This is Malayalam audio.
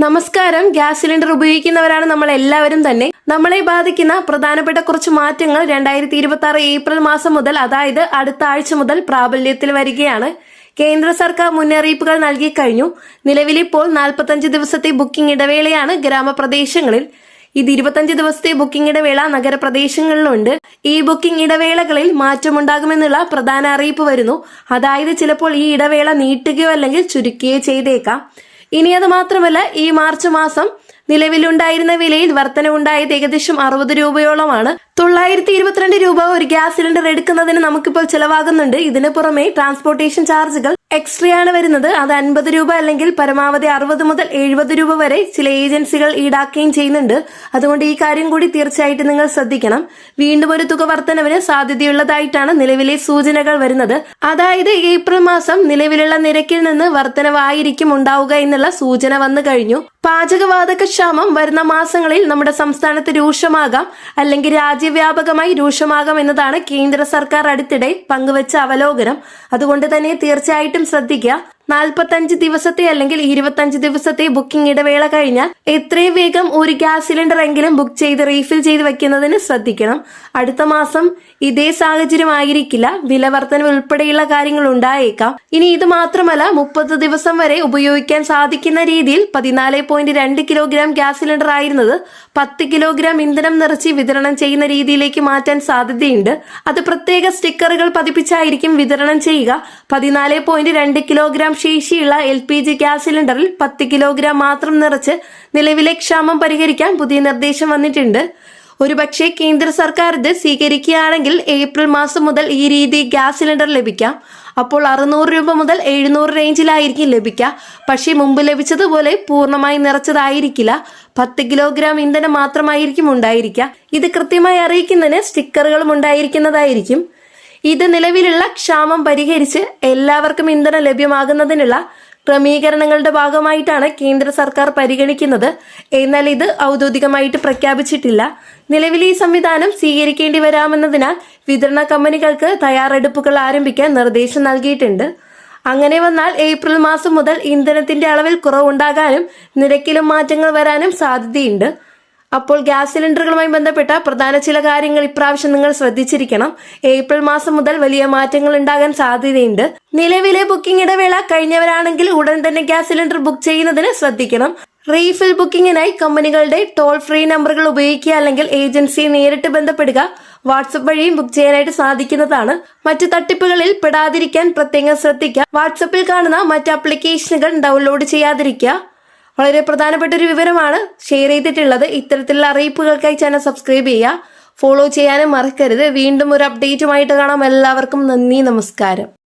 നമസ്കാരം. ഗ്യാസ് സിലിണ്ടർ ഉപയോഗിക്കുന്നവരാണ് നമ്മൾ എല്ലാവരും തന്നെ. നമ്മളെ ബാധിക്കുന്ന പ്രധാനപ്പെട്ട കുറച്ച് മാറ്റങ്ങൾ 2026 ഏപ്രിൽ മാസം മുതൽ, അതായത് അടുത്ത ആഴ്ച മുതൽ പ്രാബല്യത്തിൽ വരികയാണ്. കേന്ദ്ര സർക്കാർ മുന്നറിയിപ്പുകൾ നൽകി കഴിഞ്ഞു. നിലവിലിപ്പോൾ 45 ദിവസത്തെ ബുക്കിംഗ് ഇടവേളയാണ് ഗ്രാമപ്രദേശങ്ങളിൽ. ഇത് 25 ദിവസത്തെ ബുക്കിംഗ് ഇടവേള നഗരപ്രദേശങ്ങളിലുണ്ട്. ഈ ബുക്കിംഗ് ഇടവേളകളിൽ മാറ്റമുണ്ടാകുമെന്നുള്ള പ്രധാന അറിയിപ്പ് വരുന്നു. അതായത് ചിലപ്പോൾ ഈ ഇടവേള നീട്ടുകയോ അല്ലെങ്കിൽ ചുരുക്കുകയോ ചെയ്തേക്കാം. ഇനി അത് മാത്രമല്ല, ഈ മാർച്ച് മാസം നിലവിലുണ്ടായിരുന്ന വിലയിൽ വർധനവുണ്ടായത് ഏകദേശം 60 രൂപയോളമാണ്. 922 രൂപ ഒരു ഗ്യാസ് സിലിണ്ടർ എടുക്കുന്നതിന് നമുക്കിപ്പോൾ ചിലവാകുന്നുണ്ട്. ഇതിന് പുറമെ ട്രാൻസ്പോർട്ടേഷൻ ചാർജുകൾ എക്സ്ട്രയാണ് വരുന്നത്. അത് 50 രൂപ അല്ലെങ്കിൽ പരമാവധി 60 മുതൽ 70 രൂപ വരെ ചില ഏജൻസികൾ ഈടാക്കുകയും ചെയ്യുന്നുണ്ട്. അതുകൊണ്ട് ഈ കാര്യം കൂടി തീർച്ചയായിട്ടും നിങ്ങൾ ശ്രദ്ധിക്കണം. വീണ്ടും ഒരു തുക വർധനവിന് സാധ്യതയുള്ളതായിട്ടാണ് നിലവിലെ സൂചനകൾ വരുന്നത്. അതായത് ഏപ്രിൽ മാസം നിലവിലുള്ള നിരക്കിൽ നിന്ന് വർധനവായിരിക്കും ഉണ്ടാവുക എന്നുള്ള സൂചന വന്നു കഴിഞ്ഞു. പാചകവാതക ക്ഷാമം വരുന്ന മാസങ്ങളിൽ നമ്മുടെ സംസ്ഥാനത്ത് രൂക്ഷമാകാം, അല്ലെങ്കിൽ രാജ്യവ്യാപകമായി രൂക്ഷമാകാം എന്നതാണ് കേന്ദ്ര സർക്കാർ അടുത്തിടെ പങ്കുവച്ച അവലോകനം. അതുകൊണ്ട് തന്നെ തീർച്ചയായിട്ടും ശ്രദ്ധിക്കുക. 45 ദിവസത്തെ അല്ലെങ്കിൽ 25 ദിവസത്തെ ബുക്കിംഗ് ഇടവേള കഴിഞ്ഞാൽ എത്രയും വേഗം ഒരു ഗ്യാസ് സിലിണ്ടർ എങ്കിലും ബുക്ക് ചെയ്ത് റീഫിൽ ചെയ്ത് വെക്കുന്നതിന് ശ്രദ്ധിക്കണം. അടുത്ത മാസം ഇതേ സാഹചര്യം ആയിരിക്കില്ല. വില വർധന ഉൾപ്പെടെയുള്ള കാര്യങ്ങൾ ഉണ്ടായേക്കാം. ഇനി ഇത് മാത്രമല്ല, 30 ദിവസം വരെ ഉപയോഗിക്കാൻ സാധിക്കുന്ന രീതിയിൽ 14.2 കിലോഗ്രാം ഗ്യാസ് സിലിണ്ടർ ആയിരുന്നത് 10 കിലോഗ്രാം ഇന്ധനം നിറച്ച് വിതരണം ചെയ്യുന്ന രീതിയിലേക്ക് മാറ്റാൻ സാധ്യതയുണ്ട്. അത് പ്രത്യേക സ്റ്റിക്കറുകൾ പതിപ്പിച്ചായിരിക്കും വിതരണം ചെയ്യുക. 14.2 കിലോഗ്രാം ശേഷിയുള്ള LPG ഗ്യാസ് സിലിണ്ടറിൽ 10 കിലോഗ്രാം മാത്രം നിറച്ച് നിലവിലെ ക്ഷാമം പരിഹരിക്കാൻ പുതിയ നിർദ്ദേശം വന്നിട്ടുണ്ട്. ഒരുപക്ഷെ കേന്ദ്ര സർക്കാർ ഇത് സ്വീകരിക്കുകയാണെങ്കിൽ ഏപ്രിൽ മാസം മുതൽ ഈ രീതി ഗ്യാസ് സിലിണ്ടർ ലഭിക്കാം. അപ്പോൾ 600 രൂപ മുതൽ 700 റേഞ്ചിലായിരിക്കും ലഭിക്കുക. പക്ഷേ മുമ്പ് ലഭിച്ചതുപോലെ പൂർണ്ണമായി നിറച്ചതായിരിക്കില്ല. 10 കിലോഗ്രാം ഇന്ധനം മാത്രമായിരിക്കും ഉണ്ടായിരിക്കുക. ഇത് കൃത്യമായി അറിയിക്കുന്നതിന് സ്റ്റിക്കറുകളും ഉണ്ടായിരിക്കുന്നതായിരിക്കും. ഇത് നിലവിലുള്ള ക്ഷാമം പരിഹരിച്ച് എല്ലാവർക്കും ഇന്ധനം ലഭ്യമാകുന്നതിനുള്ള ക്രമീകരണങ്ങളുടെ ഭാഗമായിട്ടാണ് കേന്ദ്ര സർക്കാർ പരിഗണിക്കുന്നത്. എന്നാൽ ഇത് ഔദ്യോഗികമായിട്ട് പ്രഖ്യാപിച്ചിട്ടില്ല. നിലവിൽ ഈ സംവിധാനം സ്വീകരിക്കേണ്ടി വരാമെന്നതിനാൽ വിതരണ കമ്പനികൾക്ക് തയ്യാറെടുപ്പുകൾ ആരംഭിക്കാൻ നിർദ്ദേശം നൽകിയിട്ടുണ്ട്. അങ്ങനെ വന്നാൽ ഏപ്രിൽ മാസം മുതൽ ഇന്ധനത്തിന്റെ അളവിൽ കുറവുണ്ടാകാനും നിരക്കിലും മാറ്റങ്ങൾ വരാനും സാധ്യതയുണ്ട്. അപ്പോൾ ഗ്യാസ് സിലിണ്ടറുകളുമായി ബന്ധപ്പെട്ട പ്രധാന ചില കാര്യങ്ങൾ ഇപ്രാവശ്യം നിങ്ങൾ ശ്രദ്ധിച്ചിരിക്കണം. ഏപ്രിൽ മാസം മുതൽ വലിയ മാറ്റങ്ങൾ ഉണ്ടാകാൻ സാധ്യതയുണ്ട്. നിലവിലെ ബുക്കിംഗ് ഇടവേള കഴിഞ്ഞവരാണെങ്കിൽ ഉടൻ തന്നെ ഗ്യാസ് സിലിണ്ടർ ബുക്ക് ചെയ്യുന്നതിന് ശ്രദ്ധിക്കണം. റീഫിൽ ബുക്കിംഗിനായി കമ്പനികളുടെ ടോൾ ഫ്രീ നമ്പറുകൾ ഉപയോഗിക്കുക, അല്ലെങ്കിൽ ഏജൻസിയെ നേരിട്ട് ബന്ധപ്പെടുക. വാട്സപ്പ് വഴിയും ബുക്ക് ചെയ്യാനായിട്ട് സാധിക്കുന്നതാണ്. മറ്റു തട്ടിപ്പുകളിൽ പെടാതിരിക്കാൻ പ്രത്യേകം ശ്രദ്ധിക്കുക. വാട്സപ്പിൽ കാണുന്ന മറ്റ് ആപ്ലിക്കേഷനുകൾ ഡൗൺലോഡ് ചെയ്യാതിരിക്കുക. വളരെ പ്രധാനപ്പെട്ട ഒരു വിവരമാണ് ഷെയർ ചെയ്തിട്ടുള്ളത്. ഇത്തരത്തിലുള്ള അറിയിപ്പുകൾക്കായി ചാനൽ സബ്സ്ക്രൈബ് ചെയ്യുക, ഫോളോ ചെയ്യാനും മറക്കരുത്. വീണ്ടും ഒരു അപ്ഡേറ്റുമായിട്ട് കാണാം. എല്ലാവർക്കും നന്ദി, നമസ്കാരം.